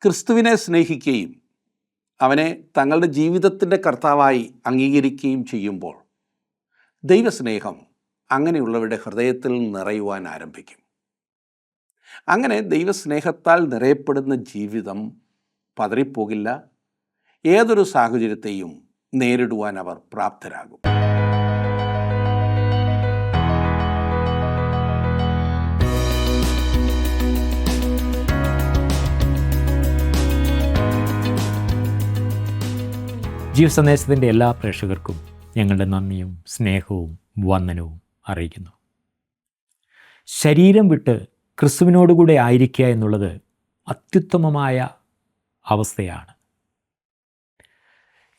ക്രിസ്തുവിനെ സ്നേഹിക്കുകയും അവനെ തങ്ങളുടെ ജീവിതത്തിൻ്റെ കർത്താവായി അംഗീകരിക്കുകയും ചെയ്യുമ്പോൾ ദൈവസ്നേഹം അങ്ങനെയുള്ളവരുടെ ഹൃദയത്തിൽ നിറയുവാൻ ആരംഭിക്കും. അങ്ങനെ ദൈവസ്നേഹത്താൽ നിറയപ്പെടുന്ന ജീവിതം പതറിപ്പോകില്ല. ഏതൊരു സാഹചര്യത്തെയും നേരിടുവാൻ അവർ പ്രാപ്തരാകും. ജീവസന്ദേശത്തിൻ്റെ എല്ലാ പ്രേക്ഷകർക്കും ഞങ്ങളുടെ നന്ദിയും സ്നേഹവും വന്ദനവും അറിയിക്കുന്നു. ശരീരം വിട്ട് ക്രിസ്തുവിനോടുകൂടെ ആയിരിക്കുക എന്നുള്ളത് അത്യുത്തമമായ അവസ്ഥയാണ്.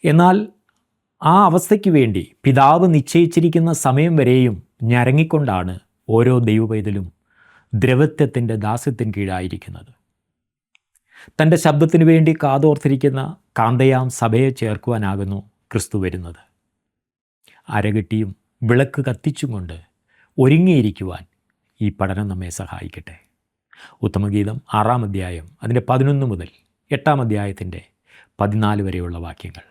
എന്നാൽ ആ അവസ്ഥയ്ക്ക് വേണ്ടി പിതാവ് നിശ്ചയിച്ചിരിക്കുന്ന സമയം വരെയും ഞരങ്ങിക്കൊണ്ടാണ് ഓരോ ദൈവപൈതലും ദ്രവത്വത്തിൻ്റെ ദാസ്യത്തിന് കീഴായിരിക്കുന്നത്. തൻ്റെ ശബ്ദത്തിനു വേണ്ടി കാതോർത്തിരിക്കുന്ന കാന്തയാം സഭയെ ചേർക്കുവാനാകുന്നു ക്രിസ്തു വരുന്നത്. അരകെട്ടിയും വിളക്ക് കത്തിച്ചും കൊണ്ട് ഒരുങ്ങിയിരിക്കുവാൻ ഈ പഠനം നമ്മെ സഹായിക്കട്ടെ. ഉത്തമഗീതം 6-ാം അധ്യായം അതിൻ്റെ 11 മുതൽ 8-ാം അധ്യായത്തിൻ്റെ 14 വരെയുള്ള വാക്യങ്ങൾ.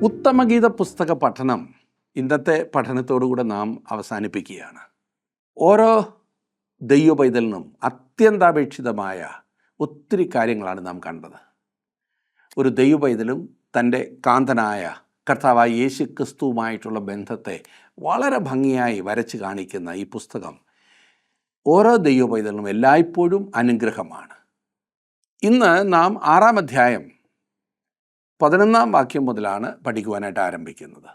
ഉത്തമഗീത പുസ്തക പഠനം ഇന്നത്തെ പഠനത്തോടുകൂടെ നാം അവസാനിപ്പിക്കുകയാണ്. ഓരോ ദൈവപൈതലിനും അത്യന്താപേക്ഷിതമായ ഒത്തിരി കാര്യങ്ങളാണ് നാം കണ്ടത്. ഒരു ദൈവപൈതലും തൻ്റെ കാന്തനായ കർത്താവായ യേശു ക്രിസ്തുവുമായിട്ടുള്ള ബന്ധത്തെ വളരെ ഭംഗിയായി വരച്ച് കാണിക്കുന്ന ഈ പുസ്തകം ഓരോ ദൈവപൈതലിനും എല്ലായ്പ്പോഴും അനുഗ്രഹമാണ്. ഇന്ന് നാം 6-ാം അധ്യായം 11-ാം വാക്യം മുതലാണ് പഠിക്കുവാനായിട്ട് ആരംഭിക്കുന്നത്.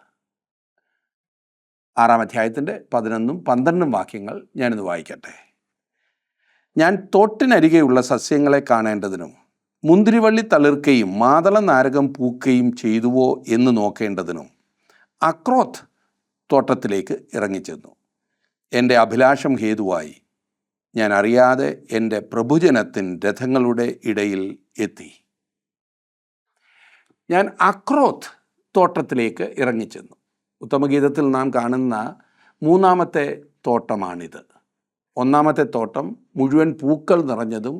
6-ാം അധ്യായത്തിൻ്റെ 11-ഉം 12-ഉം വാക്യങ്ങൾ ഞാനിന്ന് വായിക്കട്ടെ. ഞാൻ തോട്ടിനരികെയുള്ള സസ്യങ്ങളെ കാണേണ്ടതിനും മുന്തിരിവള്ളി തളിർക്കുകയും മാതള നാരകം പൂക്കുകയും ചെയ്തുവോ എന്ന് നോക്കേണ്ടതിനും അക്രോത്ത് തോട്ടത്തിലേക്ക് ഇറങ്ങിച്ചെന്നു. എൻ്റെ അഭിലാഷം ഹേതുവായി ഞാൻ അറിയാതെ എൻ്റെ പ്രഭുജനത്തിൻ രഥങ്ങളുടെ ഇടയിൽ എത്തി. ഞാൻ അക്രോത്ത് തോട്ടത്തിലേക്ക് ഇറങ്ങിച്ചെന്നു. ഉത്തമഗീതത്തിൽ നാം കാണുന്ന 3-ാമത്തെ തോട്ടമാണിത്. 1-ാമത്തെ തോട്ടം മുഴുവൻ പൂക്കൾ നിറഞ്ഞതും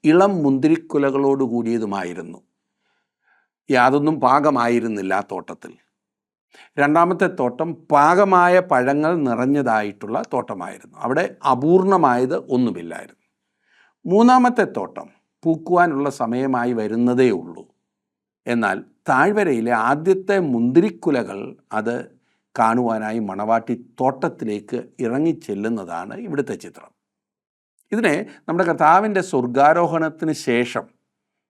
ഇളം മുന്തിരിക്കുലകളോട് കൂടിയതുമായിരുന്നു. യാതൊന്നും പാകമായിരുന്നില്ല ആ തോട്ടത്തിൽ. 2-ാമത്തെ തോട്ടം പാകമായ പഴങ്ങൾ നിറഞ്ഞതായിട്ടുള്ള തോട്ടമായിരുന്നു. അവിടെ അപൂർണമായത് ഒന്നുമില്ലായിരുന്നു. 3-ാമത്തെ തോട്ടം പൂക്കുവാനുള്ള സമയമായി വരുന്നതേ ഉള്ളൂ. എന്നാൽ താഴ്വരയിലെ ആദ്യത്തെ മുന്തിരിക്കുലകൾ അത് കാണുവാനായി മണവാട്ടി തോട്ടത്തിലേക്ക് ഇറങ്ങിച്ചെല്ലുന്നതാണ് ഇവിടുത്തെ ചിത്രം. ഇതിനെ നമ്മുടെ കർത്താവിൻ്റെ സ്വർഗാരോഹണത്തിന് ശേഷം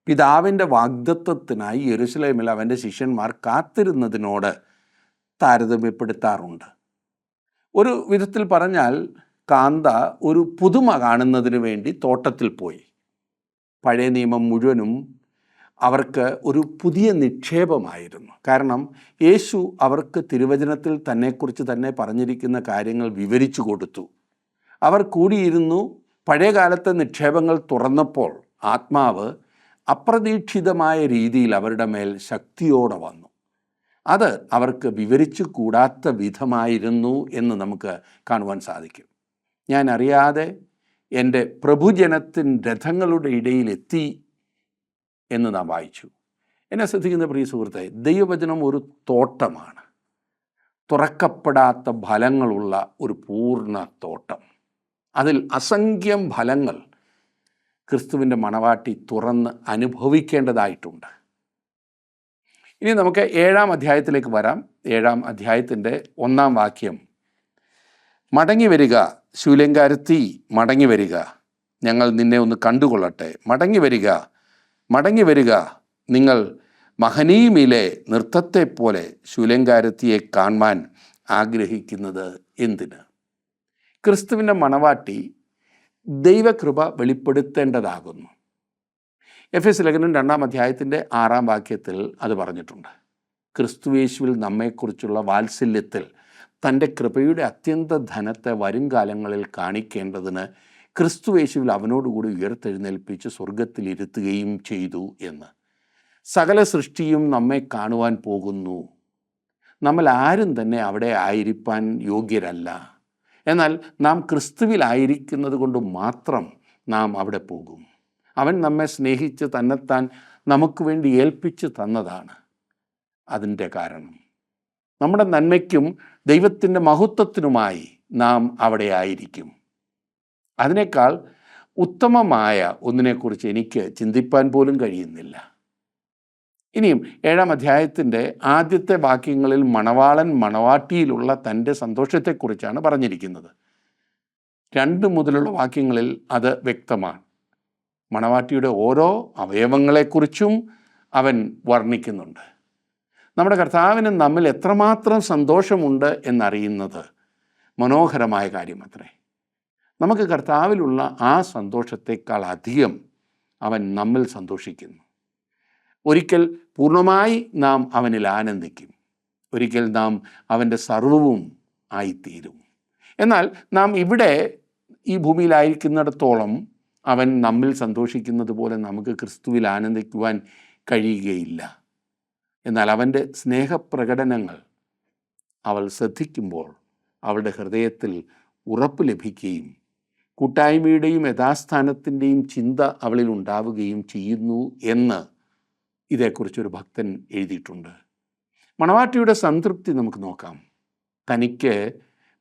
പിതാവിൻ്റെ വാഗ്ദത്തത്തിനായി യെരുശലേമിൽ അവൻ്റെ ശിഷ്യന്മാർ കാത്തിരുന്നതിനോട് താരതമ്യപ്പെടുത്താറുണ്ട്. ഒരു വിധത്തിൽ പറഞ്ഞാൽ കാന്ത ഒരു പുതുമ കാണുന്നതിന് വേണ്ടി തോട്ടത്തിൽ പോയി. പഴയ നിയമം മുഴുവനും അവർക്ക് ഒരു പുതിയ നിക്ഷേപമായിരുന്നു. കാരണം യേശു അവർക്ക് തിരുവചനത്തിൽ തന്നെക്കുറിച്ച് തന്നെ പറഞ്ഞിരിക്കുന്ന കാര്യങ്ങൾ വിവരിച്ചു കൊടുത്തു. അവർ കൂടിയിരുന്നു. പഴയകാലത്തെ നിക്ഷേപങ്ങൾ തുറന്നപ്പോൾ ആത്മാവ് അപ്രതീക്ഷിതമായ രീതിയിൽ അവരുടെ മേൽ ശക്തിയോടെ വന്നു. അത് അവർക്ക് വിവരിച്ചു കൂടാത്ത വിധമായിരുന്നു എന്ന് നമുക്ക് കാണുവാൻ സാധിക്കും. ഞാൻ അറിയാതെ എൻ്റെ പ്രഭുജനത്തിൻ രഥങ്ങളുടെ ഇടയിലെത്തി എന്ന് നാം വായിച്ചു. എന്നെ ശ്രദ്ധിക്കുന്ന പ്രിയ സുഹൃത്തെ, ദൈവവചനം ഒരു തോട്ടമാണ്. തുറക്കപ്പെടാത്ത ഫലങ്ങളുള്ള ഒരു പൂർണ്ണ തോട്ടം. അതിൽ അസംഖ്യം ഫലങ്ങൾ ക്രിസ്തുവിൻ്റെ മണവാട്ടി തുറന്ന് അനുഭവിക്കേണ്ടതായിട്ടുണ്ട്. ഇനി നമുക്ക് 7-ാം അധ്യായത്തിലേക്ക് വരാം. 7-ാം അധ്യായത്തിൻ്റെ 1-ാം വാക്യം. മടങ്ങി വരിക ശൂലേങ്കാരത്തി, മടങ്ങി വരിക, ഞങ്ങൾ നിന്നെ ഒന്ന് കണ്ടുകൊള്ളട്ടെ. മടങ്ങി വരിക, മടങ്ങി വരിക, നിങ്ങൾ മഹനീമിലെ നൃത്തത്തെപ്പോലെ ശൂലേങ്കാരത്തിയെ കാണാൻ ആഗ്രഹിക്കുന്നത് എന്തിന്? ക്രിസ്തുവിൻ്റെ മണവാട്ടി ദൈവകൃപ വെളിപ്പെടുത്തേണ്ടതാകുന്നു. എഫെസ്യ ലേഖനം 2-ാം അധ്യായത്തിൻ്റെ 6-ാം വാക്യത്തിൽ അത് പറഞ്ഞിട്ടുണ്ട്. ക്രിസ്തുയേശുവിൽ നമ്മെക്കുറിച്ചുള്ള വാത്സല്യത്തിൽ തൻ്റെ കൃപയുടെ അത്യന്ത ധനത്തെ വരും കാലങ്ങളിൽ കാണിക്കേണ്ടതിന് ക്രിസ്തുയേശുവിൽ അവനോടുകൂടി ഉയർത്തെഴുന്നേൽപ്പിച്ച് സ്വർഗത്തിലിരുത്തുകയും ചെയ്തു എന്ന്. സകല സൃഷ്ടിയും നമ്മെ കാണുവാൻ പോകുന്നു. നമ്മൾ ആരും തന്നെ അവിടെ ആയിരിക്കാൻ യോഗ്യരല്ല. എന്നാൽ നാം ക്രിസ്തുവിലായിരിക്കുന്നത് കൊണ്ട് മാത്രം നാം അവിടെ പോകും. അവൻ നമ്മെ സ്നേഹിച്ച് തന്നെത്താൻ നമുക്ക് വേണ്ടി ഏൽപ്പിച്ച് തന്നതാണ് അതിൻ്റെ കാരണം. നമ്മുടെ നന്മയ്ക്കും ദൈവത്തിൻ്റെ മഹത്വത്തിനുമായി നാം അവിടെ ആയിരിക്കും. അതിനേക്കാൾ ഉത്തമമായ ഒന്നിനെക്കുറിച്ച് എനിക്ക് ചിന്തിപ്പാൻ പോലും കഴിയുന്നില്ല. ഇനിയും 7-ാം അധ്യായത്തിൻ്റെ ആദ്യത്തെ വാക്യങ്ങളിൽ മണവാളൻ മണവാട്ടിയിലുള്ള തൻ്റെ സന്തോഷത്തെക്കുറിച്ചാണ് പറഞ്ഞിരിക്കുന്നത്. 2 മുതലുള്ള വാക്യങ്ങളിൽ അത് വ്യക്തമാണ്. മണവാട്ടിയുടെ ഓരോ അവയവങ്ങളെക്കുറിച്ചും അവൻ വർണ്ണിക്കുന്നുണ്ട്. നമ്മുടെ കർത്താവിന് നമ്മിൽ എത്രമാത്രം സന്തോഷമുണ്ട് എന്നറിയുന്നത് മനോഹരമായ കാര്യമത്രേ. നമുക്ക് കർത്താവിലുള്ള ആ സന്തോഷത്തെക്കാൾ അധികം അവൻ നമ്മിൽ സന്തോഷിക്കുന്നു. ഒരിക്കൽ പൂർണ്ണമായി നാം അവനിൽ ആനന്ദിക്കും. ഒരിക്കൽ നാം അവൻ്റെ സർവ്വവും ആയിത്തീരും. എന്നാൽ നാം ഇവിടെ ഈ ഭൂമിയിലായിരിക്കുന്നിടത്തോളം അവൻ നമ്മിൽ സന്തോഷിക്കുന്നത് പോലെ നമുക്ക് ക്രിസ്തുവിൽ ആനന്ദിക്കുവാൻ കഴിയുകയില്ല. എന്നാൽ അവൻ്റെ സ്നേഹപ്രകടനങ്ങൾ അവൾ ശ്രദ്ധിക്കുമ്പോൾ അവളുടെ ഹൃദയത്തിൽ ഉറപ്പ് ലഭിക്കുകയും കൂട്ടായ്മയുടെയും യഥാസ്ഥാനത്തിൻ്റെയും ചിന്ത അവളിൽ ഉണ്ടാവുകയും ചെയ്യുന്നു എന്ന് ഇതേക്കുറിച്ചൊരു ഭക്തൻ എഴുതിയിട്ടുണ്ട്. മണവാട്ടിയുടെ സംതൃപ്തി നമുക്ക് നോക്കാം. തനിക്ക്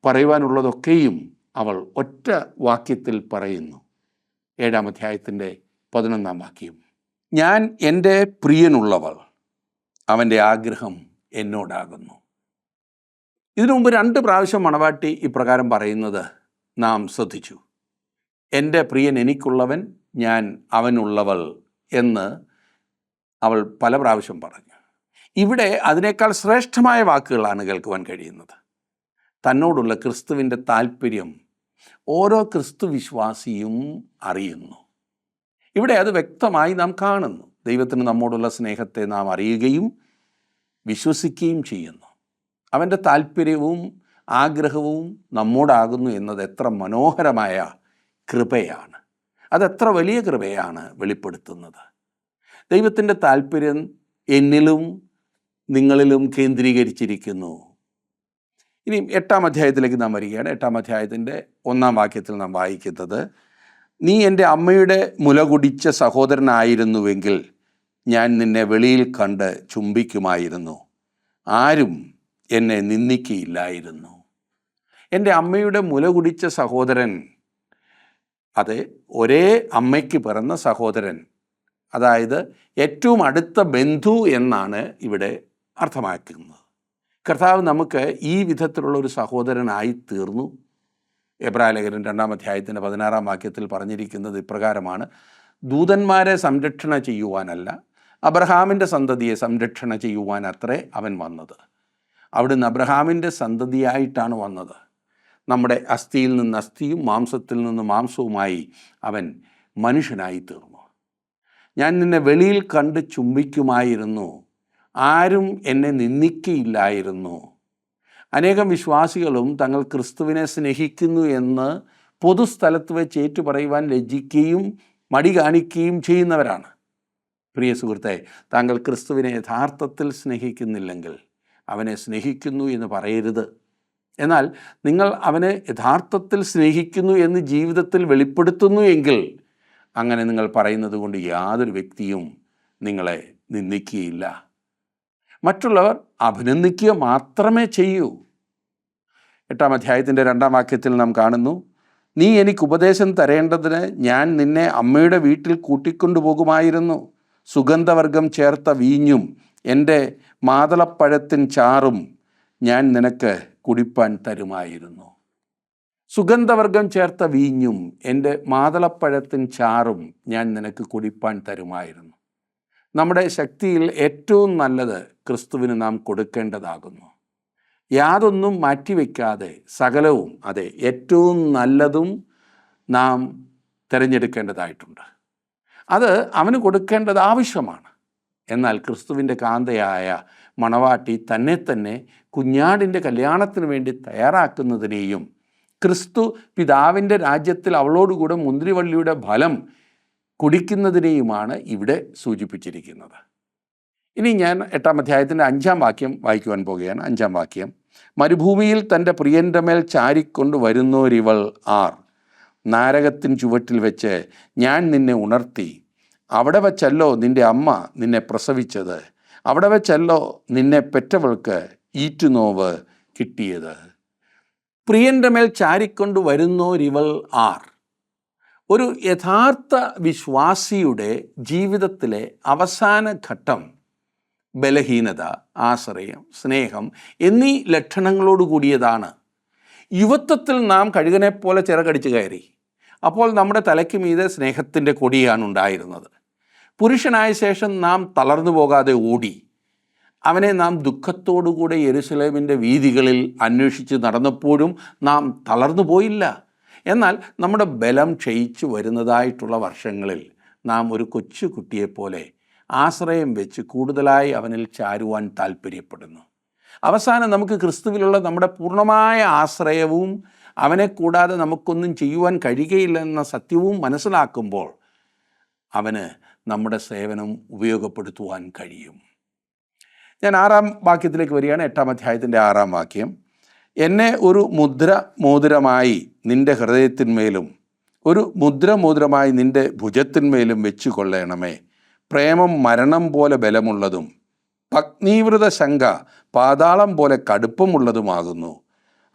പറയുവാനുള്ളതൊക്കെയും അവൾ ഒറ്റ വാക്യത്തിൽ പറയുന്നു. 7-ാം അധ്യായത്തിൻ്റെ 11-ാം വാക്യം, ഞാൻ എൻ്റെ പ്രിയനുള്ളവൾ, അവൻ്റെ ആഗ്രഹം എന്നോടാകുന്നു. ഇതിനു മുമ്പ് 2 പ്രാവശ്യം മണവാട്ടി ഇപ്രകാരം പറയുന്നത് നാം ശ്രദ്ധിച്ചു. എൻ്റെ പ്രിയൻ എനിക്കുള്ളവൻ, ഞാൻ അവനുള്ളവൾ എന്ന് അവൾ പല പ്രാവശ്യം പറഞ്ഞു. ഇവിടെ അതിനേക്കാൾ ശ്രേഷ്ഠമായ വാക്കുകളാണ് കേൾക്കുവാൻ കഴിയുന്നത്. തന്നോടുള്ള ക്രിസ്തുവിൻ്റെ താല്പര്യം ഓരോ ക്രിസ്തു വിശ്വാസിയും അറിയുന്നു. ഇവിടെ അത് വ്യക്തമായി നാം കാണുന്നു. ദൈവത്തിന് നമ്മോടുള്ള സ്നേഹത്തെ നാം അറിയുകയും വിശ്വസിക്കുകയും ചെയ്യുന്നു. അവൻ്റെ താല്പര്യവും ആഗ്രഹവും നമ്മോടാകുന്നു എന്നത് എത്ര മനോഹരമായ കൃപയാണ്. അതെത്ര വലിയ കൃപയാണ് വെളിപ്പെടുത്തുന്നത്. ദൈവത്തിൻ്റെ താല്പര്യം എന്നിലും നിങ്ങളിലും കേന്ദ്രീകരിച്ചിരിക്കുന്നു. ഇനി 8-ാം അധ്യായത്തിലേക്ക് നാം വരികയാണ്. 8-ാം അധ്യായത്തിൻ്റെ 1-ാം വാക്യത്തിൽ നാം വായിക്കുന്നത്, നീ എൻ്റെ അമ്മയുടെ മുല കുടിച്ച സഹോദരനായിരുന്നുവെങ്കിൽ ഞാൻ നിന്നെ വെളിയിൽ കണ്ട് ചുംബിക്കുമായിരുന്നു, ആരും എന്നെ നിന്ദിക്കയില്ലായിരുന്നു. എൻ്റെ അമ്മയുടെ മുല കുടിച്ച സഹോദരൻ, അത് ഒരേ അമ്മയ്ക്ക് പിറന്ന സഹോദരൻ, അതായത് ഏറ്റവും അടുത്ത ബന്ധു എന്നാണ് ഇവിടെ അർത്ഥമാക്കുന്നത്. കർത്താവ് നമുക്ക് ഈ വിധത്തിലുള്ള ഒരു സഹോദരനായി തീർന്നു. എബ്രായലേഖനം 2-ാം അധ്യായത്തിൻ്റെ 16-ാം വാക്യത്തിൽ പറഞ്ഞിരിക്കുന്നത് ഇപ്രകാരമാണ്, ദൂതന്മാരെ സംരക്ഷണ ചെയ്യുവാനല്ല, അബ്രഹാമിൻ്റെ സന്തതിയെ സംരക്ഷണ ചെയ്യുവാൻ അത്രേ അവൻ വന്നത്. അവിടുന്ന് അബ്രഹാമിൻ്റെ സന്തതിയായിട്ടാണ് വന്നത്. നമ്മുടെ അസ്ഥിയിൽ നിന്ന് അസ്ഥിയും മാംസത്തിൽ നിന്ന് മാംസവുമായി അവൻ മനുഷ്യനായി തീർന്നു. ഞാൻ നിന്നെ വെളിയിൽ കണ്ട് ചുംബിക്കുമായിരുന്നു, ആരും എന്നെ നിന്ദിക്കയില്ലായിരുന്നു. അനേകം വിശ്വാസികളും തങ്ങൾ ക്രിസ്തുവിനെ സ്നേഹിക്കുന്നു എന്ന് പൊതുസ്ഥലത്ത് വെച്ച് ഏറ്റുപറയുവാൻ ലജ്ജിക്കുകയും മടി കാണിക്കുകയും ചെയ്യുന്നവരാണ്. പ്രിയ സുഹൃത്തെ, താങ്കൾ ക്രിസ്തുവിനെ യഥാർത്ഥത്തിൽ സ്നേഹിക്കുന്നില്ലെങ്കിൽ അവനെ സ്നേഹിക്കുന്നു എന്ന് പറയരുത്. എന്നാൽ നിങ്ങൾ അവനെ യഥാർത്ഥത്തിൽ സ്നേഹിക്കുന്നു എന്ന് ജീവിതത്തിൽ വെളിപ്പെടുത്തുന്നു എങ്കിൽ അങ്ങനെ നിങ്ങൾ പറയുന്നത് കൊണ്ട് യാതൊരു വ്യക്തിയും നിങ്ങളെ നിന്ദിക്കുകയില്ല. മറ്റുള്ളവർ അഭിനന്ദിക്കുക മാത്രമേ ചെയ്യൂ. 8-ാം അധ്യായത്തിൻ്റെ 2-ാം വാക്യത്തിൽ നാം കാണുന്നു, നീ എനിക്ക് ഉപദേശം തരേണ്ടതിന് ഞാൻ നിന്നെ അമ്മയുടെ വീട്ടിൽ കൂട്ടിക്കൊണ്ടുപോകുമായിരുന്നു, സുഗന്ധവർഗം ചേർത്ത വീഞ്ഞും എൻ്റെ മാതളപ്പഴത്തിൻ ചാറും ഞാൻ നിനക്ക് കുടിപ്പാൻ തരുമായിരുന്നു. സുഗന്ധവർഗം ചേർത്ത വീഞ്ഞും എൻ്റെ മാതളപ്പഴത്തിൻ ചാറും ഞാൻ നിനക്ക് കുടിപ്പാൻ തരുമായിരുന്നു. നമ്മുടെ ശക്തിയിൽ ഏറ്റവും നല്ലത് ക്രിസ്തുവിന് നാം കൊടുക്കേണ്ടതാകുന്നു. യാതൊന്നും മാറ്റിവെക്കാതെ സകലവും, അതെ, ഏറ്റവും നല്ലതും നാം തിരഞ്ഞെടുക്കേണ്ടതായിട്ടുണ്ട്. അത് അവന് കൊടുക്കേണ്ടത് ആവശ്യമാണ്. എന്നാൽ ക്രിസ്തുവിൻ്റെ കാന്തയായ മണവാട്ടി തന്നെ തന്നെ കുഞ്ഞാടിൻ്റെ കല്യാണത്തിന് വേണ്ടി തയ്യാറാക്കുന്നതിനെയും ക്രിസ്തു പിതാവിൻ്റെ രാജ്യത്തിൽ അവളോടുകൂടെ മുന്തിരിവള്ളിയുടെ ഫലം കുടിക്കുന്നതിനെയുമാണ് ഇവിടെ സൂചിപ്പിച്ചിരിക്കുന്നത്. ഇനി ഞാൻ 8-ാം അധ്യായത്തിൻ്റെ 5-ാം വാക്യം വായിക്കുവാൻ പോകുകയാണ്. 5-ാം വാക്യം: മരുഭൂമിയിൽ തൻ്റെ പ്രിയൻ്റെ മേൽ ചാരിക്കൊണ്ട് വരുന്നോരിവൾ ആർ? നാരകത്തിൻ ചുവട്ടിൽ വെച്ച് ഞാൻ നിന്നെ ഉണർത്തി. അവിടെ വച്ചല്ലോ നിൻ്റെ അമ്മ നിന്നെ പ്രസവിച്ചത്. അവിടെ വച്ചല്ലോ നിന്നെ പെറ്റവൾക്ക് ഈറ്റുനോവ് കിട്ടിയത്. പ്രിയൻ്റെ മേൽ ചാരിക്കൊണ്ട് വരുന്നോരിവൾ ആർ? ഒരു യഥാർത്ഥ വിശ്വാസിയുടെ ജീവിതത്തിലെ അവസാന ഘട്ടം ബലഹീനത, ആശ്രയം, സ്നേഹം എന്നീ ലക്ഷണങ്ങളോട് കൂടിയതാണ്. യുവത്വത്തിൽ നാം കഴുകനെപ്പോലെ ചിറകടിച്ച് കയറി. അപ്പോൾ നമ്മുടെ തലയ്ക്ക് മീതെ സ്നേഹത്തിൻ്റെ കൊടിയാണ് ഉണ്ടായിരുന്നത്. പുരുഷനായ ശേഷം നാം തളർന്നു പോകാതെ ഓടി. അവനെ നാം ദുഃഖത്തോടുകൂടെ യെരുശലേമിൻ്റെ വീഥികളിൽ അന്വേഷിച്ച് നടന്നപ്പോഴും നാം തളർന്നു പോയില്ല. എന്നാൽ നമ്മുടെ ബലം ക്ഷയിച്ചു വരുന്നതായിട്ടുള്ള വർഷങ്ങളിൽ നാം ഒരു കൊച്ചു കുട്ടിയെപ്പോലെ ആശ്രയം വെച്ച് കൂടുതലായി അവനിൽ ചാരുവാൻ താല്പര്യപ്പെടുന്നു. അവസാനം നമുക്ക് ക്രിസ്തുവിലുള്ള നമ്മുടെ പൂർണ്ണമായ ആശ്രയവും അവനെ കൂടാതെ നമുക്കൊന്നും ചെയ്യുവാൻ കഴിയുകയില്ലെന്ന സത്യവും മനസ്സിലാക്കുമ്പോൾ അവന് നമ്മുടെ സേവനം ഉപയോഗപ്പെടുത്തുവാൻ കഴിയും. ഞാൻ 6-ാം വാക്യത്തിലേക്ക് വരികയാണ്. 8-ാം അധ്യായത്തിൻ്റെ 6-ാം വാക്യം: എന്നെ ഒരു മോതിരമായി നിൻ്റെ ഹൃദയത്തിന്മേലും ഒരു മോതിരമായി നിൻ്റെ ഭുജത്തിന്മേലും വെച്ചു കൊള്ളണമേ. പ്രേമം മരണം പോലെ ബലമുള്ളതും പത്നീവൃത ശങ്ക പാതാളം പോലെ കടുപ്പമുള്ളതുമാകുന്നു.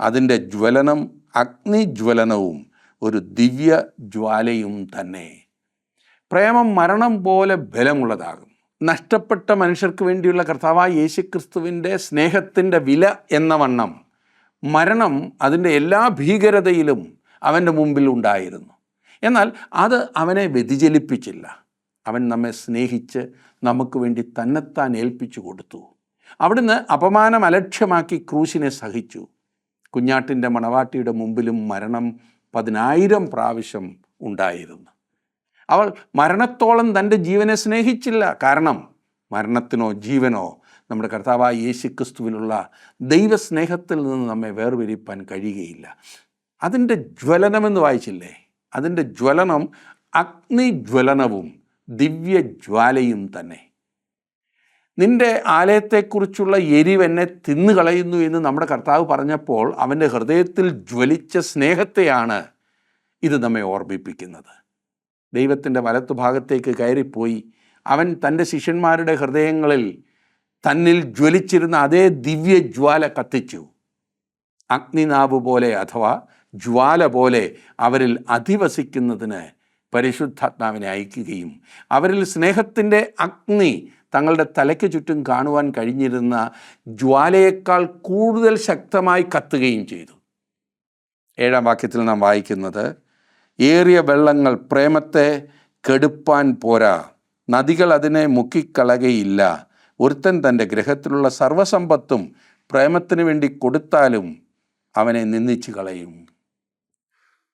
അതിൻ്റെ ജ്വലനം അഗ്നിജ്വലനവും ഒരു ദിവ്യ ജ്വാലയും തന്നെ. പ്രേമം മരണം പോലെ ബലമുള്ളതാകും. നഷ്ടപ്പെട്ട മനുഷ്യർക്ക് വേണ്ടിയുള്ള കർത്താവായ യേശുക്രിസ്തുവിൻ്റെ സ്നേഹത്തിൻ്റെ വില എന്ന വണ്ണം മരണം അതിൻ്റെ എല്ലാ ഭീകരതയിലും അവൻ്റെ മുമ്പിൽ ഉണ്ടായിരുന്നു. എന്നാൽ അത് അവനെ വ്യതിചലിപ്പിച്ചില്ല. അവൻ നമ്മെ സ്നേഹിച്ച് നമുക്ക് വേണ്ടി തന്നെത്താൻ ഏൽപ്പിച്ചു കൊടുത്തു. അവിടുന്ന് അപമാനം അലക്ഷ്യമാക്കി ക്രൂശിനെ സഹിച്ചു. കുഞ്ഞാട്ടിൻ്റെ മണവാട്ടിയുടെ മുമ്പിലും മരണം 10,000 പ്രാവശ്യം ഉണ്ടായിരുന്നു. അവൾ മരണത്തോളം തൻ്റെ ജീവനെ സ്നേഹിച്ചില്ല. കാരണം മരണത്തിനോ ജീവനോ നമ്മുടെ കർത്താവായ യേശുക്രിസ്തുവിലുള്ള ദൈവസ്നേഹത്തിൽ നിന്ന് നമ്മെ വേർപിരിപ്പാൻ കഴിയുകയില്ല. അതിൻ്റെ ജ്വലനമെന്ന് വായിച്ചില്ലേ? അതിൻ്റെ ജ്വലനം അഗ്നിജ്വലനവും ദിവ്യജ്വാലയും തന്നെ. നിൻ്റെ ആലയത്തെക്കുറിച്ചുള്ള എരിവ് എന്നെ തിന്നുകളയുന്നു എന്ന് നമ്മുടെ കർത്താവ് പറഞ്ഞപ്പോൾ അവൻ്റെ ഹൃദയത്തിൽ ജ്വലിച്ച സ്നേഹത്തെയാണ് ഇത് നമ്മെ ഓർമ്മിപ്പിക്കുന്നത്. ദൈവത്തിൻ്റെ വലത്തുഭാഗത്തേക്ക് കയറിപ്പോയി അവൻ തൻ്റെ ശിഷ്യന്മാരുടെ ഹൃദയങ്ങളിൽ തന്നിൽ ജ്വലിച്ചിരുന്ന അതേ ദിവ്യജ്വാല കത്തിച്ചു. അഗ്നിനാവ് പോലെ അഥവാ ജ്വാല പോലെ അവരിൽ അധിവസിക്കുന്നതിന് പരിശുദ്ധാത്മാവിനെ അയക്കുകയും അവരിൽ സ്നേഹത്തിൻ്റെ അഗ്നി തങ്ങളുടെ തലയ്ക്ക് ചുറ്റും കാണുവാൻ കഴിഞ്ഞിരുന്ന ജ്വാലയേക്കാൾ കൂടുതൽ ശക്തമായി കത്തുകയും ചെയ്തു. 7-ാം വാക്യത്തിൽ നാം വായിക്കുന്നത്: ഏറിയ വെള്ളങ്ങൾ പ്രേമത്തെ കെടുപ്പാൻ പോരാ, നദികൾ അതിനെ മുക്കിക്കളകയില്ല. ഒരുത്തൻ തൻ്റെ ഗൃഹത്തിലുള്ള സർവ്വസമ്പത്തും പ്രേമത്തിന് വേണ്ടി കൊടുത്താലും അവനെ നിന്ദിച്ചു കളയും.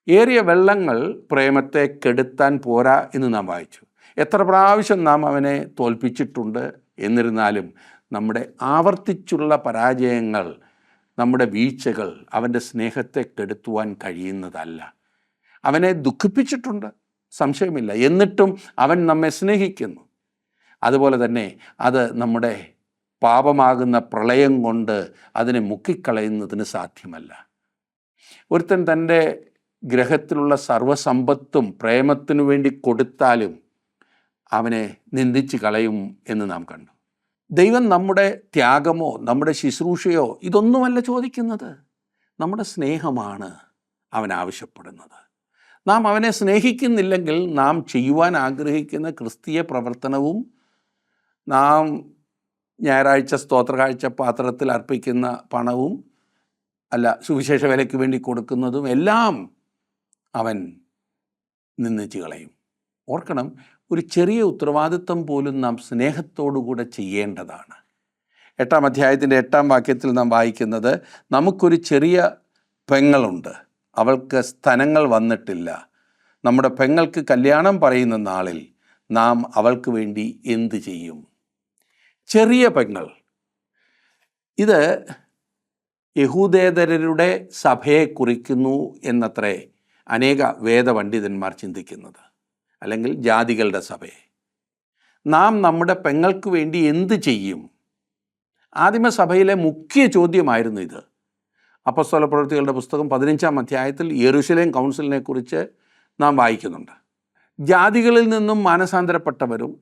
ഏറിയ വെള്ളങ്ങൾ പ്രേമത്തെ കെടുത്താൻ പോരാ എന്ന് നാം വായിച്ചു. എത്ര പ്രാവശ്യം നാം അവനെ തോൽപ്പിച്ചിട്ടുണ്ട്. എന്നിരുന്നാലും നമ്മുടെ ആവർത്തിച്ചുള്ള പരാജയങ്ങൾ, നമ്മുടെ വീഴ്ചകൾ അവൻ്റെ സ്നേഹത്തെ കെടുത്തുവാൻ കഴിയുന്നതല്ല. അവനെ ദുഃഖിപ്പിച്ചിട്ടുണ്ട്, സംശയമില്ല. എന്നിട്ടും അവൻ നമ്മെ സ്നേഹിക്കുന്നു. അതുപോലെ തന്നെ അത് നമ്മുടെ പാപമാകുന്ന പ്രളയം കൊണ്ട് അതിനെ മുക്കിക്കളയുന്നതിന് സാധ്യമല്ല. ഒരുത്തൻ തൻ്റെ ഗ്രഹത്തിലുള്ള സർവ്വസമ്പത്തും പ്രേമത്തിനു വേണ്ടി കൊടുത്താലും അവനെ നിന്ദിച്ച് കളയും എന്ന് നാം കണ്ടു. ദൈവം നമ്മുടെ ത്യാഗമോ നമ്മുടെ ശുശ്രൂഷയോ ഇതൊന്നുമല്ല ചോദിക്കുന്നത്. നമ്മുടെ സ്നേഹമാണ് അവൻ ആവശ്യപ്പെടുന്നത്. നാം അവനെ സ്നേഹിക്കുന്നില്ലെങ്കിൽ നാം ചെയ്യുവാൻ ആഗ്രഹിക്കുന്ന ക്രിസ്തീയ പ്രവർത്തനവും നാം ഞായറാഴ്ച സ്തോത്രകാഴ്ച പാത്രത്തിൽ അർപ്പിക്കുന്ന പണവും സുവിശേഷ വിലയ്ക്ക് വേണ്ടി കൊടുക്കുന്നതും എല്ലാം അവൻ നിന്ദിച്ച് കളയും. ഓർക്കണം, ഒരു ചെറിയ ഉത്തരവാദിത്വം പോലും നാം സ്നേഹത്തോടുകൂടെ ചെയ്യേണ്ടതാണ്. 8-ാം അധ്യായത്തിൻ്റെ 8-ാം വാക്യത്തിൽ നാം വായിക്കുന്നത്: നമുക്കൊരു ചെറിയ പെങ്ങളുണ്ട്, അവൾക്ക് സ്തനങ്ങൾ വന്നിട്ടില്ല. നമ്മുടെ പെങ്ങൾക്ക് കല്യാണം പറയുന്ന നാളിൽ നാം അവൾക്ക് വേണ്ടി എന്ത് ചെയ്യും? ചെറിയ പെങ്ങൾ, ഇത് യഹൂദേതരരുടെ സഭയെ കുറിക്കുന്നു എന്നത്രേ അനേക വേദപണ്ഡിതന്മാർ ചിന്തിക്കുന്നത്, അല്ലെങ്കിൽ ജാതികളുടെ സഭയെ. നാം നമ്മുടെ പെങ്ങൾക്ക് വേണ്ടി എന്ത് ചെയ്യും? ആദിമസഭയിലെ മുഖ്യ ചോദ്യമായിരുന്നു ഇത്. അപ്പോസ്തല പ്രവൃത്തികളുടെ പുസ്തകം 15-ാം അധ്യായത്തിൽ യെരുശലേം കൗൺസിലിനെ കുറിച്ച് നാം വായിക്കുന്നുണ്ട്. ജാതികളിൽ നിന്നും മാനസാന്തരപ്പെട്ടവരും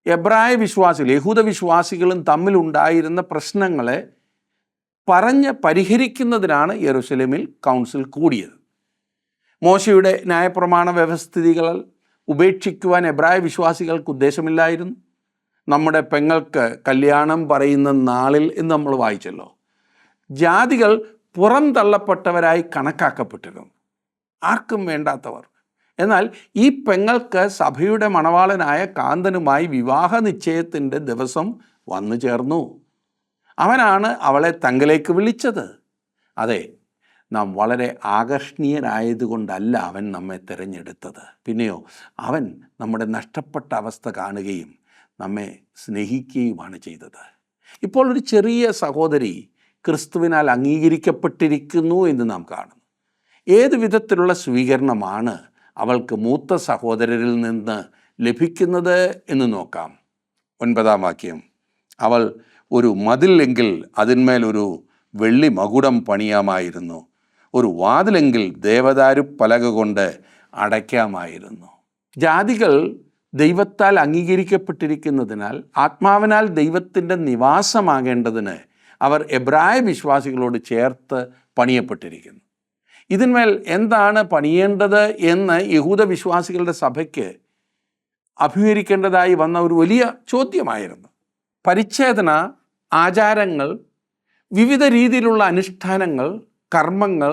എബ്രായ വിശ്വാസികൾ, യഹൂദ വിശ്വാസികളും തമ്മിലുണ്ടായിരുന്ന പ്രശ്നങ്ങളെ പറഞ്ഞ് പരിഹരിക്കുന്നതിനാണ് യെരുശലേമിൽ കൗൺസിൽ കൂടിയത്. മോശയുടെ ന്യായപ്രമാണ വ്യവസ്ഥിതികൾ ഉപേക്ഷിക്കുവാൻ എബ്രായ വിശ്വാസികൾക്ക് ഉദ്ദേശമില്ലായിരുന്നു. നമ്മുടെ പെങ്ങൾക്ക് കല്യാണം പറയുന്ന നാളിൽ എന്ന് നമ്മൾ വായിച്ചല്ലോ, ജാതികൾ പുറംതള്ളപ്പെട്ടവരായി കണക്കാക്കപ്പെട്ടിരുന്നു, ആർക്കും വേണ്ടാത്തവർ. എന്നാൽ ഈ പെങ്ങൾക്ക് സഭയുടെ മണവാളനായ കാന്തനുമായി വിവാഹ നിശ്ചയത്തിൻ്റെ ദിവസം വന്നു ചേർന്നു. അവനാണ് അവളെ തങ്കലേക്ക് വിളിച്ചത്. അതെ, നാം വളരെ ആകർഷണീയരായതുകൊണ്ടല്ല അവൻ നമ്മെ തിരഞ്ഞെടുത്തത്. പിന്നെയോ അവൻ നമ്മുടെ നഷ്ടപ്പെട്ട അവസ്ഥ കാണുകയും നമ്മെ സ്നേഹിക്കുകയുമാണ് ചെയ്തത്. ഇപ്പോൾ ഒരു ചെറിയ സഹോദരി ക്രിസ്തുവിനാൽ അംഗീകരിക്കപ്പെട്ടിരിക്കുന്നു എന്ന് നാം കാണുന്നു. ഏത് വിധത്തിലുള്ള സ്വീകരണമാണ് അവൾക്ക് മൂത്ത സഹോദരരിൽ നിന്ന് ലഭിക്കുന്നത് എന്ന് നോക്കാം. 9-ാം വാക്യം, അവൾ ഒരു മതിലെങ്കിൽ അതിന്മേലൊരു വെള്ളി മകുടം പണിയാമായിരുന്നു, ഒരു വാതിലെങ്കിൽ ദേവദാരു പലക കൊണ്ട് അടയ്ക്കാമായിരുന്നു. ജാതികൾ ദൈവത്താൽ അംഗീകരിക്കപ്പെട്ടിരിക്കുന്നതിനാൽ ആത്മാവിനാൽ ദൈവത്തിൻ്റെ നിവാസമാകേണ്ടതിന് അവർ എബ്രായ വിശ്വാസികളോട് ചേർത്ത് പണിയപ്പെട്ടിരിക്കുന്നു. ഇതിന്മേൽ എന്താണ് പണിയേണ്ടത് എന്ന് യഹൂദ വിശ്വാസികളുടെ സഭയ്ക്ക് അഭിമുഖീകരിക്കേണ്ടതായി വന്ന ഒരു വലിയ ചോദ്യമായിരുന്നു. പരിച്ഛേദന, ആചാരങ്ങൾ, വിവിധ രീതിയിലുള്ള അനുഷ്ഠാനങ്ങൾ, കർമ്മങ്ങൾ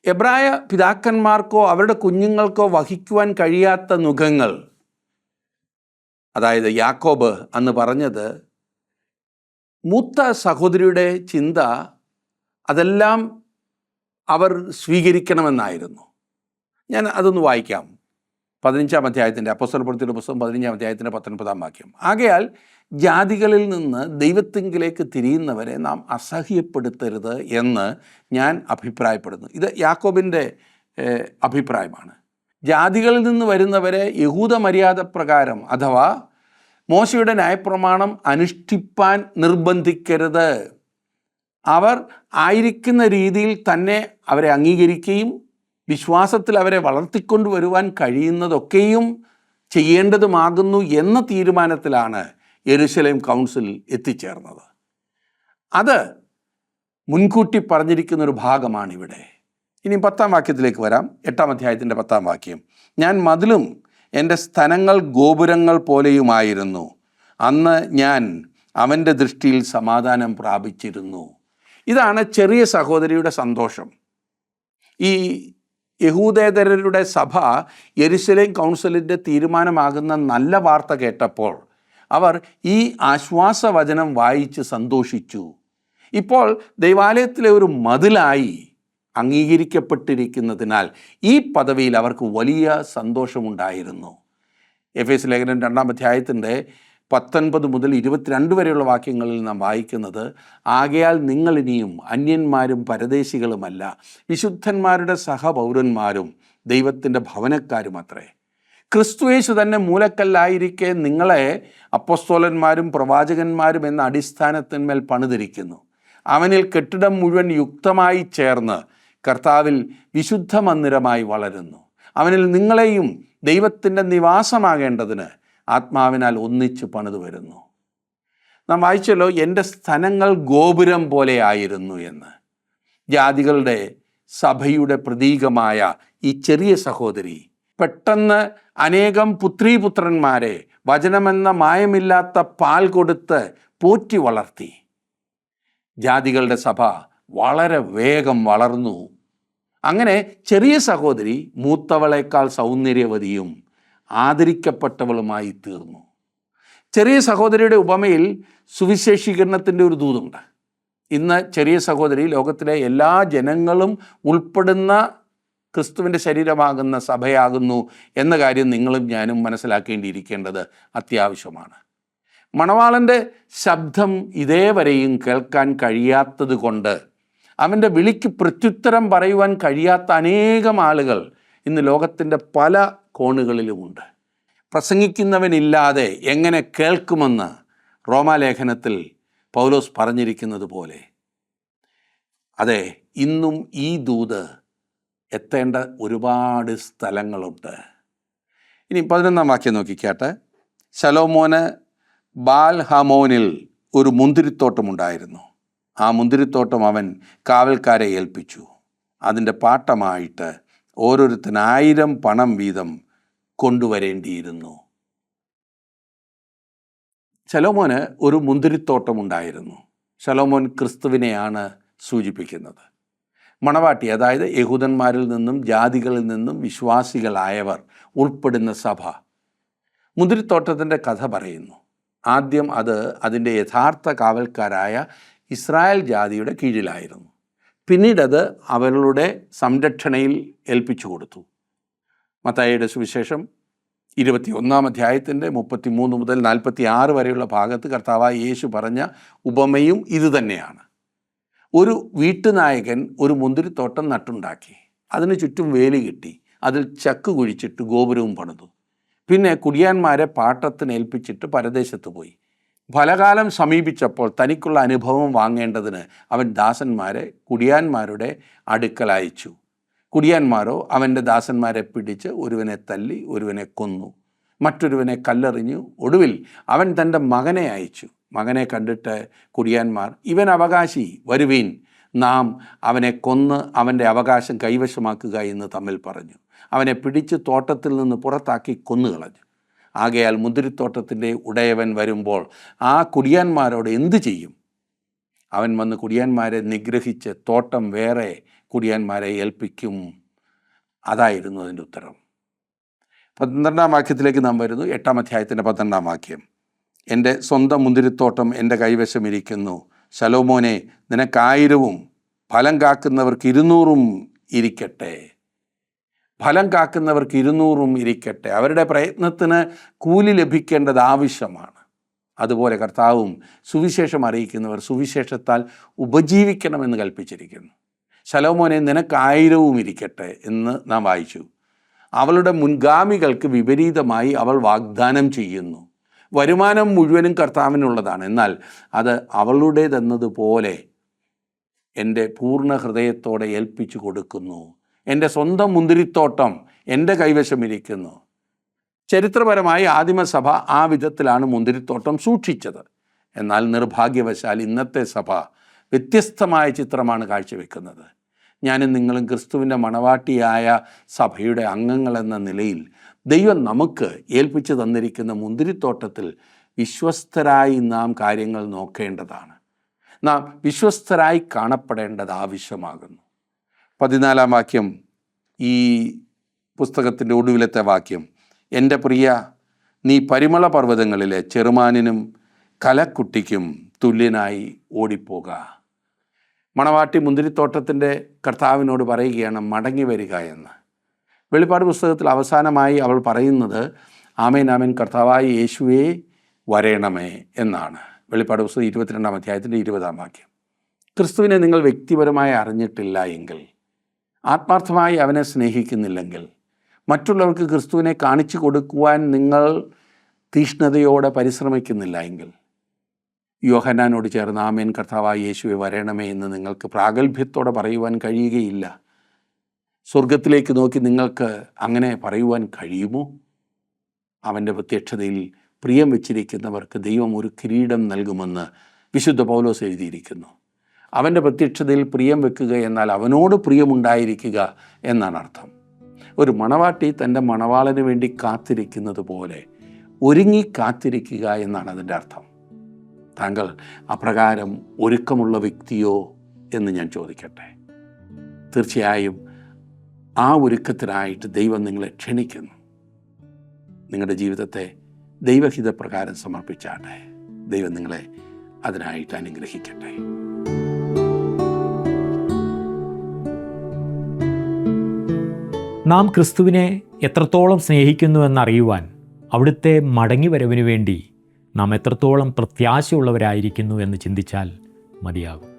എബ്രായ പിതാക്കന്മാർക്കോ അവരുടെ കുഞ്ഞുങ്ങൾക്കോ വഹിക്കുവാൻ കഴിയാത്ത നുഖങ്ങൾ. അതായത് യാക്കോബ് അന്ന് പറഞ്ഞത്, മൂത്ത സഹോദരിയുടെ ചിന്ത അതെല്ലാം അവർ സ്വീകരിക്കണമെന്നായിരുന്നു. ഞാൻ അതൊന്ന് വായിക്കാം. 15-ാം അധ്യായത്തിൻ്റെ അപ്പോസ്തല പ്രവൃത്തിയുടെ പുസ്തകം 15-ാം അധ്യായത്തിൻ്റെ 19-ാം വാക്യം. ആകയാൽ ജാതികളിൽ നിന്ന് ദൈവത്തിങ്കിലേക്ക് തിരിയുന്നവരെ നാം അസഹ്യപ്പെടുത്തരുത് എന്ന് ഞാൻ അഭിപ്രായപ്പെടുന്നു. ഇത് യാക്കോബിൻ്റെ അഭിപ്രായമാണ്. ജാതികളിൽ നിന്ന് വരുന്നവരെ യഹൂദ മര്യാദ പ്രകാരം അഥവാ മോശയുടെ ന്യായപ്രമാണം അനുഷ്ഠിപ്പാൻ നിർബന്ധിക്കരുത്. അവർ ആയിരിക്കുന്ന രീതിയിൽ തന്നെ അവരെ അംഗീകരിക്കുകയും വിശ്വാസത്തിൽ അവരെ വളർത്തിക്കൊണ്ടുവരുവാൻ കഴിയുന്നതൊക്കെയും ചെയ്യേണ്ടതുമാകുന്നു എന്ന തീരുമാനത്തിലാണ് യെരുശലേം കൗൺസിൽ എത്തിച്ചേർന്നത്. അത് മുൻകൂട്ടി പറഞ്ഞിരിക്കുന്നൊരു ഭാഗമാണിവിടെ. ഇനി 10-ാം വാക്യത്തിലേക്ക് വരാം. 8-ാം അധ്യായത്തിൻ്റെ 10-ാം വാക്യം, ഞാൻ മതിലും എൻ്റെ സ്ഥനങ്ങൾ ഗോപുരങ്ങൾ പോലെയുമായിരുന്നു, അന്ന് ഞാൻ അവൻ്റെ ദൃഷ്ടിയിൽ സമാധാനം പ്രാപിച്ചിരുന്നു. ഇതാണ് ചെറിയ സഹോദരിയുടെ സന്തോഷം. ഈ യഹൂദേതരരുടെ സഭ യെരുശലേം കൗൺസിലിൻ്റെ തീരുമാനമാകുന്ന നല്ല വാർത്ത കേട്ടപ്പോൾ അവർ ഈ ആശ്വാസവചനം വായിച്ച് സന്തോഷിച്ചു. ഇപ്പോൾ ദൈവാലയത്തിലെ ഒരു മതിലായി അംഗീകരിക്കപ്പെട്ടിരിക്കുന്നതിനാൽ ഈ പദവിയിൽ അവർക്ക് വലിയ സന്തോഷമുണ്ടായിരുന്നു. എഫേസ്യ ലേഖനം 2-ാം അധ്യായത്തിൻ്റെ 19 മുതൽ 22 വരെയുള്ള വാക്യങ്ങളിൽ നാം വായിക്കുന്നത്, ആകയാൽ നിങ്ങൾ ഇനിയും അന്യന്മാരും പരദേശികളുമല്ല, വിശുദ്ധന്മാരുടെ സഹപൗരന്മാരും ദൈവത്തിൻ്റെ ഭവനക്കാരും അത്രേ. ക്രിസ്തുയേശു തന്നെ മൂലക്കല്ലായിരിക്കെ നിങ്ങളെ അപ്പോസ്തലന്മാരും പ്രവാചകന്മാരും എന്ന അടിസ്ഥാനത്തിന്മേൽ പണിതിരിക്കുന്നു. അവനിൽ കെട്ടിടം മുഴുവൻ യുക്തമായി ചേർന്ന് കർത്താവിൽ വിശുദ്ധ മന്ദിരമായി വളരുന്നു. അവനിൽ നിങ്ങളെയും ദൈവത്തിൻ്റെ നിവാസമാകേണ്ടതിന് ആത്മാവിനാൽ ഒന്നിച്ച് പണിതു വരുന്നു. നാം വായിച്ചല്ലോ, എൻ്റെ സ്ഥനങ്ങൾ ഗോപുരം പോലെ ആയിരുന്നു എന്ന്. ജാതികളുടെ സഭയുടെ പ്രതീകമായ ഈ ചെറിയ സഹോദരി പെട്ടെന്ന് അനേകം പുത്രീപുത്രന്മാരെ വചനമെന്ന മായമില്ലാത്ത പാൽ കൊടുത്ത് പോറ്റി വളർത്തി. ജാതികളുടെ സഭ വളരെ വേഗം വളർന്നു. അങ്ങനെ ചെറിയ സഹോദരി മൂത്തവളേക്കാൾ സൗന്ദര്യവതിയും ആദരിക്കപ്പെട്ടവളുമായി തീർന്നു. ചെറിയ സഹോദരിയുടെ ഉപമയിൽ സുവിശേഷീകരണത്തിൻ്റെ ഒരു ദൂതുണ്ട്. ഇന്ന് ചെറിയ സഹോദരി ലോകത്തിലെ എല്ലാ ജനങ്ങളും ഉൾപ്പെടുന്ന ക്രിസ്തുവിൻ്റെ ശരീരമാകുന്ന സഭയാകുന്നു എന്ന കാര്യം നിങ്ങളും ഞാനും മനസ്സിലാക്കേണ്ടിയിരിക്കേണ്ടത് അത്യാവശ്യമാണ്. മണവാളൻ്റെ ശബ്ദം ഇതേവരെയും കേൾക്കാൻ കഴിയാത്തത് കൊണ്ട് അവൻ്റെ വിളിക്ക് പ്രത്യുത്തരം പറയുവാൻ കഴിയാത്ത അനേകം ആളുകൾ ഇന്ന് ലോകത്തിൻ്റെ പല കോണുകളിലുമുണ്ട്. പ്രസംഗിക്കുന്നവനില്ലാതെ എങ്ങനെ കേൾക്കുമെന്ന് റോമാലേഖനത്തിൽ പൗലോസ് പറഞ്ഞിരിക്കുന്നത് പോലെ, അതെ, ഇന്നും ഈ ദൂത് എത്തേണ്ട ഒരുപാട് സ്ഥലങ്ങളുണ്ട്. ഇനി 11-ാം വാക്യം നോക്കിക്കാട്ടെ. ശലോമോന് ബാൽഹമോനിൽ ഒരു മുന്തിരിത്തോട്ടമുണ്ടായിരുന്നു. ആ മുന്തിരിത്തോട്ടം അവൻ കാവൽക്കാരെ ഏൽപ്പിച്ചു. അതിൻ്റെ പാട്ടമായിട്ട് ഓരോരുത്തന് 1000 പണം വീതം കൊണ്ടുവരേണ്ടിയിരുന്നു. ശലോമോന് ഒരു മുന്തിരിത്തോട്ടമുണ്ടായിരുന്നു. ശലോമോൻ ക്രിസ്തുവിനെയാണ് സൂചിപ്പിക്കുന്നത്. മണവാട്ടി, അതായത് യഹൂദന്മാരിൽ നിന്നും ജാതികളിൽ നിന്നും വിശ്വാസികളായവർ ഉൾപ്പെടുന്ന സഭ, മുന്തിരിത്തോട്ടത്തിൻ്റെ കഥ പറയുന്നു. ആദ്യം അത് അതിൻ്റെ യഥാർത്ഥ കാവൽക്കാരായ ഇസ്രായേൽ ജാതിയുടെ കീഴിലായിരുന്നു. പിന്നീടത് അവരുടെ സംരക്ഷണയിൽ ഏൽപ്പിച്ചു കൊടുത്തു. മത്തായിയുടെ സുവിശേഷം 21-ാം അധ്യായത്തിൻ്റെ 33 മുതൽ 46 വരെയുള്ള ഭാഗത്ത് കർത്താവായ യേശു പറഞ്ഞ ഉപമയും ഇതുതന്നെയാണ്. ഒരു വീട്ടുനായകൻ ഒരു മുന്തിരിത്തോട്ടം നട്ടുണ്ടാക്കി. അതിന് ചുറ്റും വേലി കെട്ടി, അതിൽ ചക്ക് കുഴിച്ചിട്ട് ഗോപുരവും പണിതു. പിന്നെ കുടിയാന്മാരെ പാട്ടത്തിന് ഏൽപ്പിച്ചിട്ട് പരദേശത്ത് പോയി. ഫലകാലം സമീപിച്ചപ്പോൾ തനിക്കുള്ള അനുഭവം വാങ്ങേണ്ടതിന് അവൻ ദാസന്മാരെ കുടിയാന്മാരുടെ അടുക്കൽ അയച്ചു. കുടിയാന്മാരോ അവൻ്റെ ദാസന്മാരെ പിടിച്ച് ഒരുവനെ തല്ലി, ഒരുവനെ കൊന്നു, മറ്റൊരുവനെ കല്ലെറിഞ്ഞു. ഒടുവിൽ അവൻ തൻ്റെ മകനെ അയച്ചു. മകനെ കണ്ടിട്ട് കുടിയാന്മാർ, ഇവൻ അവകാശി, വരുവീൻ, നാം അവനെ കൊന്ന് അവൻ്റെ അവകാശം കൈവശമാക്കുക എന്ന് തമ്മിൽ പറഞ്ഞു. അവനെ പിടിച്ച് തോട്ടത്തിൽ നിന്ന് പുറത്താക്കി കൊന്നുകളഞ്ഞു. ആകയാൽ മുന്തിരിത്തോട്ടത്തിൻ്റെ ഉടയവൻ വരുമ്പോൾ ആ കുടിയാന്മാരോട് എന്തു ചെയ്യും? അവൻ വന്ന് കുടിയാന്മാരെ നിഗ്രഹിച്ച് തോട്ടം വേറെ കുടിയാന്മാരെ ഏൽപ്പിക്കും. അതായിരുന്നു അതിൻ്റെ ഉത്തരം. 12-ാം വാക്യത്തിലേക്ക് നാം വരുന്നു. 8-ാം അധ്യായത്തിൻ്റെ 12-ാം വാക്യം. എൻ്റെ സ്വന്തം മുന്തിരിത്തോട്ടം എൻ്റെ കൈവശമിരിക്കുന്നു. ശലോമോനെ, നിനക്ക് 1000-ഉം ഫലം കാക്കുന്നവർക്ക് 200-ഉം ഇരിക്കട്ടെ. ഫലം കാക്കുന്നവർക്ക് 200-ഉം ഇരിക്കട്ടെ. അവരുടെ പ്രയത്നത്തിന് കൂലി ലഭിക്കേണ്ടത് ആവശ്യമാണ്. അതുപോലെ കർത്താവും സുവിശേഷം അറിയിക്കുന്നവർ സുവിശേഷത്താൽ ഉപജീവിക്കണമെന്ന് കൽപ്പിച്ചിരിക്കുന്നു. ശലോമോനെ, നിനക്ക് 1000-ഉം ഇരിക്കട്ടെ എന്ന് നാം വായിച്ചു. അവളുടെ മുൻഗാമികൾക്ക് വിപരീതമായി അവൾ വാഗ്ദാനം ചെയ്യുന്നു. വരുമാനം മുഴുവനും കർത്താവിനുള്ളതാണ്. എന്നാൽ അത് അവളുടേതെന്നതുപോലെ എൻ്റെ പൂർണ്ണ ഹൃദയത്തോടെ ഏൽപ്പിച്ചു കൊടുക്കുന്നു. എൻ്റെ സ്വന്തം മുന്തിരിത്തോട്ടം എൻ്റെ കൈവശമിരിക്കുന്നു. ചരിത്രപരമായി ആദിമസഭ ആ വിധത്തിലാണ് മുന്തിരിത്തോട്ടം സൂക്ഷിച്ചത്. എന്നാൽ നിർഭാഗ്യവശാൽ ഇന്നത്തെ സഭ വ്യത്യസ്തമായ ചിത്രമാണ് കാഴ്ചവെക്കുന്നത്. ഞാനും നിങ്ങളും ക്രിസ്തുവിൻ്റെ മണവാട്ടിയായ സഭയുടെ അംഗങ്ങളെന്ന നിലയിൽ ദൈവം നമുക്ക് ഏൽപ്പിച്ചു തന്നിരിക്കുന്ന മുന്തിരിത്തോട്ടത്തിൽ വിശ്വസ്തരായി നാം കാര്യങ്ങൾ നോക്കേണ്ടതാണ്. നാം വിശ്വസ്തരായി കാണപ്പെടേണ്ടത് ആവശ്യമാകുന്നു. 14-ാം വാക്യം, ഈ പുസ്തകത്തിൻ്റെ ഒടുവിലത്തെ വാക്യം. എൻ്റെ പ്രിയ, നീ പരിമള പർവ്വതങ്ങളിലെ ചെറുമാനിനും കലക്കുട്ടിക്കും തുല്യനായി ഓടിപ്പോക. മണവാട്ടി മുന്തിരിത്തോട്ടത്തിൻ്റെ കർത്താവിനോട് പറയുകയാണ്, മടങ്ങി വരിക എന്ന്. വെളിപ്പാട് പുസ്തകത്തിൽ അവസാനമായി അവൾ പറയുന്നത്, ആമേൻ ആമേൻ കർത്താവായ യേശുവേ വരേണമേ എന്നാണ്. വെളിപ്പാട് പുസ്തകം 22-ാം അധ്യായത്തിൻ്റെ 20-ാം വാക്യം. ക്രിസ്തുവിനെ നിങ്ങൾ വ്യക്തിപരമായി അറിഞ്ഞിട്ടില്ല എങ്കിൽ, ആത്മാർത്ഥമായി അവനെ സ്നേഹിക്കുന്നില്ലെങ്കിൽ, മറ്റുള്ളവർക്ക് ക്രിസ്തുവിനെ കാണിച്ചു കൊടുക്കുവാൻ നിങ്ങൾ തീഷ്ണതയോടെ പരിശ്രമിക്കുന്നില്ല എങ്കിൽ, യോഹന്നാനോട് ചേർന്ന് ആമേൻ കർത്താവായ യേശുവെ വരണമേ എന്ന് നിങ്ങൾക്ക് പ്രാഗൽഭ്യത്തോടെ പറയുവാൻ കഴിയുകയില്ല. സ്വർഗത്തിലേക്ക് നോക്കി നിങ്ങൾക്ക് അങ്ങനെ പറയുവാൻ കഴിയുമോ? അവൻ്റെ പ്രത്യക്ഷതയിൽ പ്രിയം വെച്ചിരിക്കുന്നവർക്ക് ദൈവം ഒരു കിരീടം നൽകുമെന്ന് വിശുദ്ധ പൗലോസ് എഴുതിയിരിക്കുന്നു. അവൻ്റെ പ്രത്യക്ഷതയിൽ പ്രിയം വെക്കുക എന്നാൽ അവനോട് പ്രിയമുണ്ടായിരിക്കുക എന്നാണ് അർത്ഥം. ഒരു മണവാട്ടി തൻ്റെ മണവാളന് വേണ്ടി കാത്തിരിക്കുന്നത് പോലെ ഒരുങ്ങി കാത്തിരിക്കുക എന്നാണ് അതിൻ്റെ അർത്ഥം. താങ്കൾ അപ്രകാരം ഒരുക്കമുള്ള വ്യക്തിയോ എന്ന് ഞാൻ ചോദിക്കട്ടെ. തീർച്ചയായും ആ ഒരുക്കത്തിനായിട്ട് ദൈവം നിങ്ങളെ ക്ഷണിക്കുന്നു. നിങ്ങളുടെ ജീവിതത്തെ ദൈവഹിതപ്രകാരം സമർപ്പിച്ചാട്ടെ. ദൈവം നിങ്ങളെ അതിനായിട്ട് അനുഗ്രഹിക്കട്ടെ. നാം ക്രിസ്തുവിനെ എത്രത്തോളം സ്നേഹിക്കുന്നുവെന്നറിയുവാൻ അവിടുത്തെ മടങ്ങിവരവിന് വേണ്ടി നാം എത്രത്തോളം പ്രത്യാശയുള്ളവരായിരിക്കുന്നു എന്ന് ചിന്തിച്ചാൽ മതിയാകും.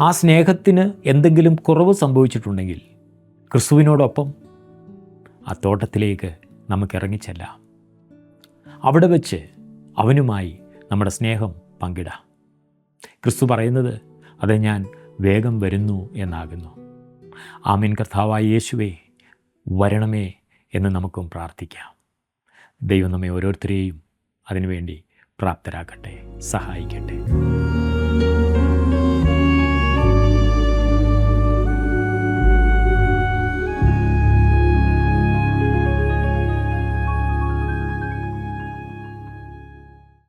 ആ സ്നേഹത്തിന് എന്തെങ്കിലും കുറവ് സംഭവിച്ചിട്ടുണ്ടെങ്കിൽ ക്രിസ്തുവിനോടൊപ്പം ആ തോട്ടത്തിലേക്ക് നമുക്ക് ഇറങ്ങിച്ചെല്ലാം. അവിടെ വച്ച് അവനുമായി നമ്മുടെ സ്നേഹം പങ്കിടാം. ക്രിസ്തു പറയുന്നത് അത് ഞാൻ വേഗം വരുന്നു എന്നാകുന്നു. ആമേൻ. കർത്താവായ യേശുവേ, വരണമേ എന്ന് നമുക്കും പ്രാർത്ഥിക്കാം. ദൈവം നമ്മെ ഓരോരുത്തരെയും അതിനുവേണ്ടി പ്രാപ്തരാക്കട്ടെ, സഹായിക്കട്ടെ.